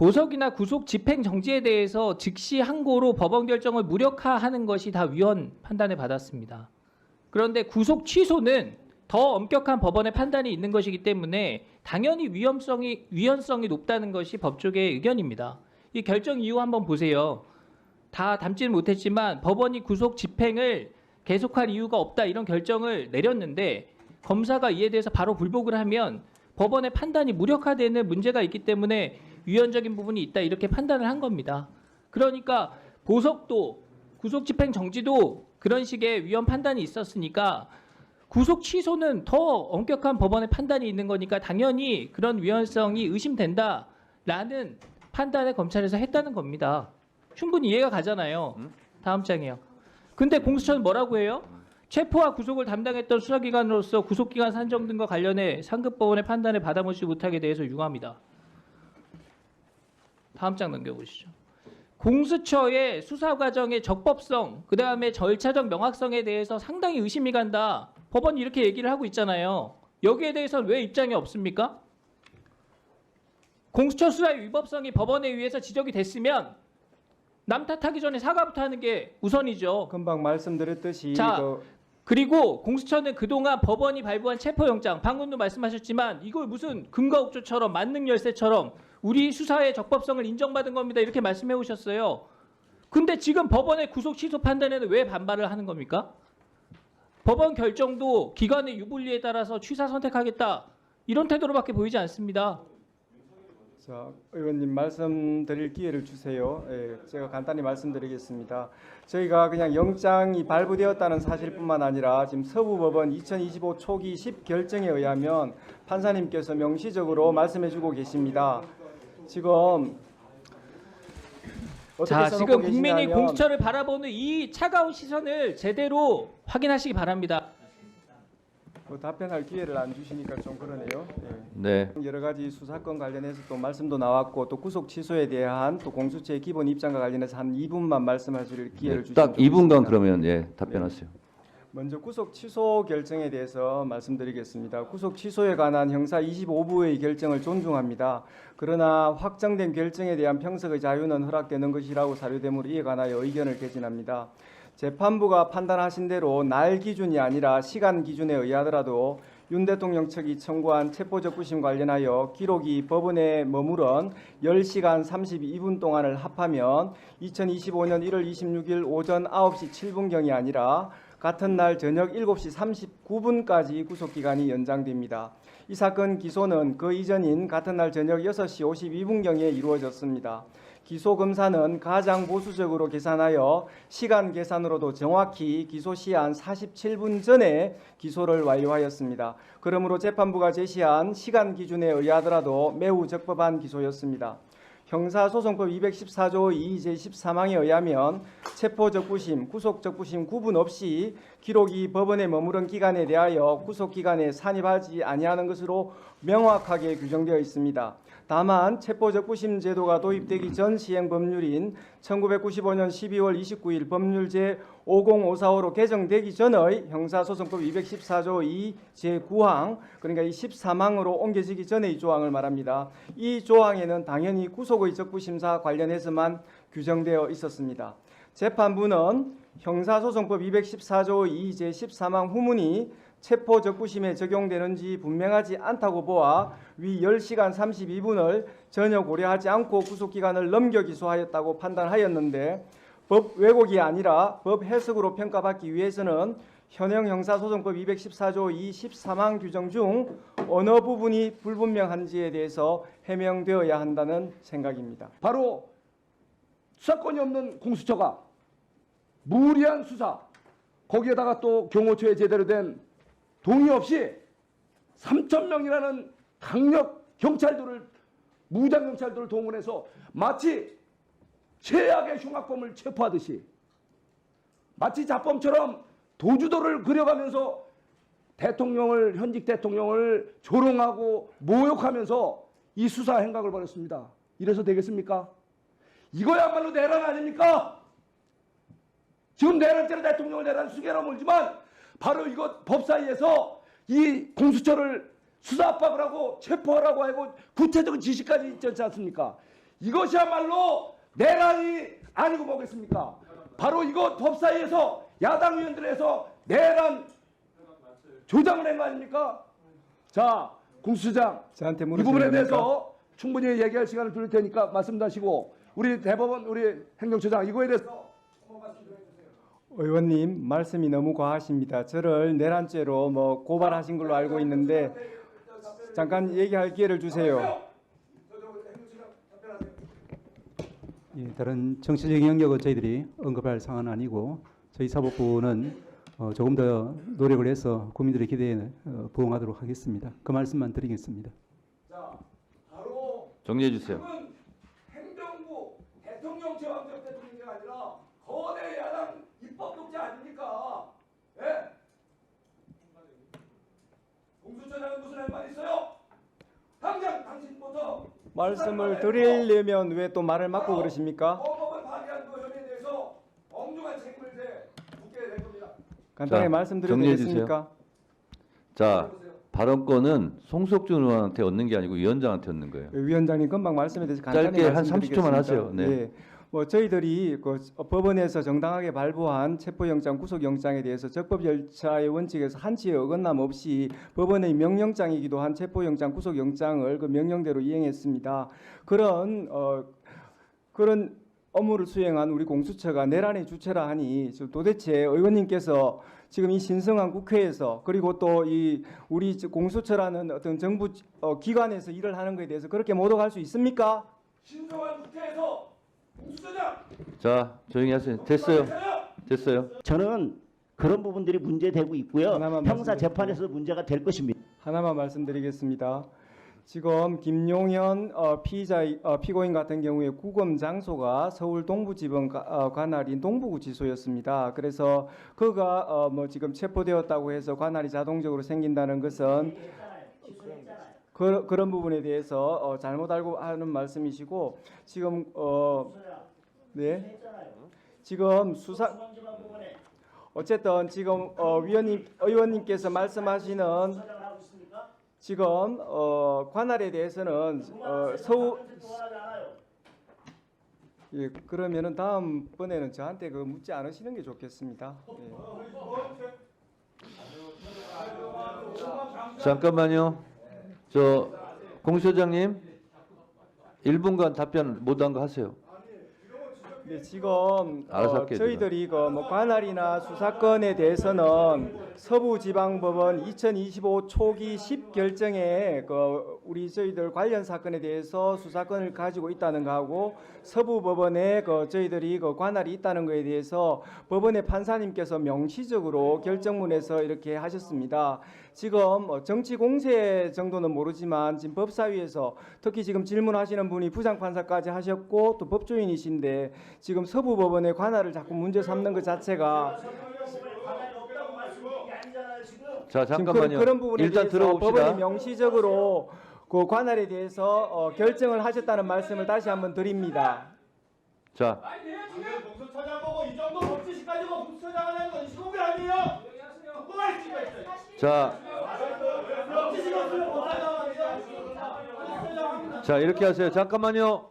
보석이나 구속 집행 정지에 대해서 즉시 항고로 법원 결정을 무력화하는 것이 다 위헌 판단을 받았습니다. 그런데 구속 취소는 더 엄격한 법원의 판단이 있는 것이기 때문에 당연히 위헌성이 높다는 것이 법조계의 의견입니다. 이 결정 이유 한번 보세요. 다 담지는 못했지만 법원이 구속 집행을 계속할 이유가 없다 이런 결정을 내렸는데 검사가 이에 대해서 바로 불복을 하면 법원의 판단이 무력화되는 문제가 있기 때문에 위헌적인 부분이 있다 이렇게 판단을 한 겁니다. 그러니까 보석도 구속 집행 정지도 그런 식의 위헌 판단이 있었으니까 구속 취소는 더 엄격한 법원의 판단이 있는 거니까 당연히 그런 위헌성이 의심된다라는 판단을 검찰에서 했다는 겁니다. 충분히 이해가 가잖아요. 다음 장이요. 근데 공수처는 뭐라고 해요? 체포와 구속을 담당했던 수사기관으로서 구속기관 산정 등과 관련해 상급법원의 판단을 받아보지 못하게 대해서 유감이다. 다음 장 넘겨보시죠. 공수처의 수사 과정의 적법성, 그 다음에 절차적 명확성에 대해서 상당히 의심이 간다. 법원이 이렇게 얘기를 하고 있잖아요. 여기에 대해서는 왜 입장이 없습니까? 공수처 수사의 위법성이 법원에 의해서 지적이 됐으면 남 탓하기 전에 사과부터 하는 게 우선이죠. 금방 말씀드렸듯이 자, 그리고 공수처는 그동안 법원이 발부한 체포영장, 방금도 말씀하셨지만 이걸 무슨 금과옥조처럼 만능열쇠처럼 우리 수사의 적법성을 인정받은 겁니다. 이렇게 말씀해 오셨어요. 근데 지금 법원의 구속 취소 판단에는 왜 반발을 하는 겁니까? 법원 결정도 기관의 유불리에 따라서 취사 선택하겠다. 이런 태도로밖에 보이지 않습니다. 자, 의원님 말씀드릴 기회를 주세요. 예, 제가 간단히 말씀드리겠습니다. 저희가 그냥 영장이 발부되었다는 사실뿐만 아니라 지금 서부법원 2025 초기 10결정에 의하면 판사님께서 명시적으로 말씀해주고 계십니다. 지금 자, 지금 써놓고 국민이 계시냐면 공수처를 바라보는 이 차가운 시선을 제대로 확인하시기 바랍니다. 답변할 기회를 안 주시니까 좀 그러네요. 예. 네. 여러 가지 수사권 관련해서 또 말씀도 나왔고 또 구속 취소에 대한 또 공수처의 기본 입장과 관련해서 한 2분만 말씀하실 기회를 주시면 딱 2분간 좋겠습니다. 그러면 예, 답변하세요. 먼저 구속 취소 결정에 대해서 말씀드리겠습니다. 구속 취소에 관한 형사 25부의 결정을 존중합니다. 그러나 확정된 결정에 대한 평석의 자유는 허락되는 것이라고 사료되므로 이에 관하여 의견을 개진합니다. 재판부가 판단하신 대로 날 기준이 아니라 시간 기준에 의하더라도 윤 대통령 측이 청구한 체포적부심 관련하여 기록이 법원에 머무른 10시간 32분 동안을 합하면 2025년 1월 26일 오전 9시 7분경이 아니라 같은 날 저녁 7시 39분까지 구속기간이 연장됩니다. 이 사건 기소는 그 이전인 같은 날 저녁 6시 52분경에 이루어졌습니다. 기소 검사는 가장 보수적으로 계산하여 시간 계산으로도 정확히 기소 시한 47분 전에 기소를 완료하였습니다. 그러므로 재판부가 제시한 시간 기준에 의하더라도 매우 적법한 기소였습니다. 형사소송법 214조 2 제13항에 의하면 체포적부심, 구속적부심 구분 없이 기록이 법원에 머무른 기간에 대하여 구속기간에 산입하지 아니하는 것으로 명확하게 규정되어 있습니다. 다만 체포적부심 제도가 도입되기 전 시행 법률인 1995년 12월 29일 법률 제50545로 개정되기 전의 형사소송법 214조 2 제9항 그러니까 이 13항으로 옮겨지기 전의 이 조항을 말합니다. 이 조항에는 당연히 구속의 적부심사 관련해서만 규정되어 있었습니다. 재판부는 형사소송법 214조 2 제13항 후문이 체포적부심에 적용되는지 분명하지 않다고 보아 위 10시간 32분을 전혀 고려하지 않고 구속기간을 넘겨 기소하였다고 판단하였는데 법 왜곡이 아니라 법 해석으로 평가받기 위해서는 현행 형사소송법 214조 2 13항 규정 중 어느 부분이 불분명한지에 대해서 해명되어야 한다는 생각입니다. 바로 수사권이 없는 공수처가 무리한 수사, 거기에다가 또 경호처에 제대로 된 동의 없이 3,000명이라는 강력 경찰들을 무장 경찰들을 동원해서 마치 최악의 흉악범을 체포하듯이 마치 자범처럼 도주도를 그려가면서 대통령을 현직 대통령을 조롱하고 모욕하면서 이 수사 행각을 벌였습니다. 이래서 되겠습니까? 이거야말로 내란 아닙니까? 지금 내란죄로 대통령을 내란 수개로 몰지만 바로 이거 법사위에서 이 공수처를 수사 압박을 하고 체포하라고 하고 구체적인 지시까지 있지 않습니까? 이것이야말로 내란이 아니고 뭐겠습니까? 바로 이거 법사위에서 야당 의원들에서 내란 조장을 한 거 아닙니까? 자, 공수처장 저한테 이 물으시는 부분에 겁니까? 대해서 충분히 얘기할 시간을 드릴 테니까 말씀하시고 우리 대법원 우리 행정처장 이거에 대해서 의원님 말씀이 너무 과하십니다. 저를 내란죄로 뭐 고발하신 걸로 알고 있는데 잠깐 얘기할 기회를 주세요. 예, 다른 정치적인 영역은 저희들이 언급할 사안은 아니고 저희 사법부는 조금 더 노력을 해서 국민들의 기대에 부응하도록 하겠습니다. 그 말씀만 드리겠습니다. 자, 바로 정리해 주세요. 지금은 행정부 대통령 제왕적 대통령이 아니라 거대 야당 입법 독재 아닙니까? 예? 공수처장은 무슨 할 말 있어요? 당장 당신부터 말씀을 드리려면 왜 또 말을 막고 그러십니까? 헌법을 파괴한 그 혐의에 대해서 엄중한 책임을 묻게 될 겁니다. 간단하게 자, 말씀드려도 정리해 되겠습니까? 자, 발언권은 송석준 의원한테 얻는 게 아니고 위원장한테 얻는 거예요. 위원장님 금방 말씀에 대해서 간단히 짧게 한 말씀드리겠습니다. 30초만 하세요. 네. 예. 뭐 저희들이 그 법원에서 정당하게 발부한 체포영장, 구속영장에 대해서 적법 절차의 원칙에서 한치의 어긋남 없이 법원의 명령장이기도 한 체포영장, 구속영장을 그 명령대로 이행했습니다. 그런 업무를 수행한 우리 공수처가 내란의 주체라 하니 지금 도대체 의원님께서 지금 이 신성한 국회에서 그리고 또 이 우리 공수처라는 어떤 정부 기관에서 일을 하는 것에 대해서 그렇게 모독할 수 있습니까? 신성한 국회에서 공수처장 자, 조용히 하세요. 됐어요. 됐어요. 저는 그런 부분들이 문제되고 있고요. 하나만 형사 말씀드릴게요. 재판에서 문제가 될 것입니다. 하나만 말씀드리겠습니다. 지금 김용현 피고인 같은 경우에 구금 장소가 서울 동부지법 관할인 동부구치소였습니다. 그래서 그가 뭐 지금 체포되었다고 해서 관할이 자동적으로 생긴다는 것은 그런 부분에 대해서 잘못 알고 하는 말씀이시고 지금 네 지금 수사 어쨌든 지금 의원님께서 말씀하시는 지금 관할에 대해서는 예, 그러면은 다음번에는 저한테 그 묻지 않으시는 게 좋겠습니다. 예. 잠깐만요. 저 공수처장님 1분간 답변 못한 거 하세요. 네, 지금 알아서 할게요, 저희들이 뭐 관할이나 수사권에 대해서는 서부지방법원 2025 초기 10결정에 우리 저희들 관련 사건에 대해서 수사권을 가지고 있다는 거하고 서부법원에 저희들이 관할이 있다는 거에 대해서 법원의 판사님께서 명시적으로 결정문에서 이렇게 하셨습니다. 지금 정치 공세 정도는 모르지만 지금 법사위에서 특히 지금 질문하시는 분이 부장판사까지 하셨고 또 법조인이신데 지금 서부법원의 관할을 자꾸 문제 삼는 것 자체가 자, 지금 잠깐만요. 그런 부분에 일단 대해서 법원이 들어봅시다. 명시적으로 그 관할에 대해서 결정을 하셨다는 말씀을 다시 한번 드립니다. 자, 아니 내가 지금 공수처장 보고 이 정도 법지식 가지고 공수처장 하는 건 시공이 아니에요. 궁금할 수가 있어요. 자, 법지식 없으면 공수처장 자, 이렇게 하세요. 잠깐만요.